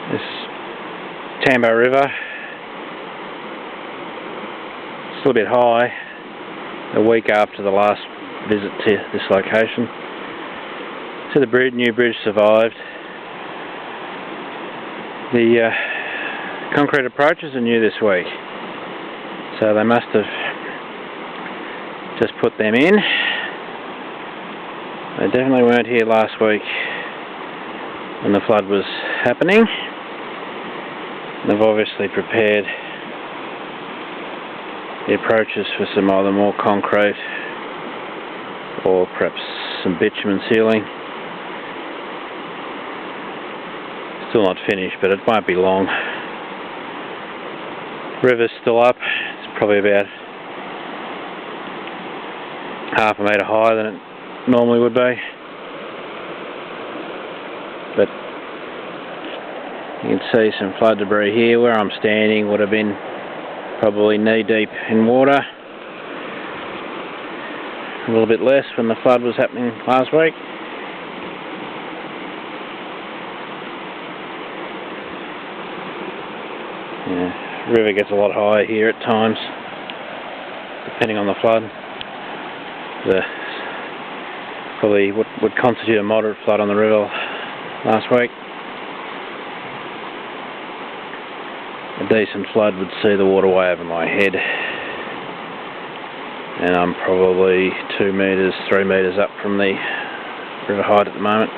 This Tambo River, still a bit high. A week after the last visit to this location. So the new bridge survived. The concrete approaches are new this week, so they must have just put them in. They definitely weren't here last week when the flood was happening. They've obviously prepared the approaches for some either more concrete or perhaps some bitumen sealing. Still not finished, but it won't be long. River's still up. It's probably about half a metre higher than it normally would be. But you can see some flood debris here. Where I'm standing would have been probably knee deep in water. A little bit less when the flood was happening last week. Yeah, river gets a lot higher here at times, depending on the flood. Probably what would constitute a moderate flood on the river last week. A decent flood would see the water way over my head, and I'm probably 2 metres, 3 metres up from the river height at the moment.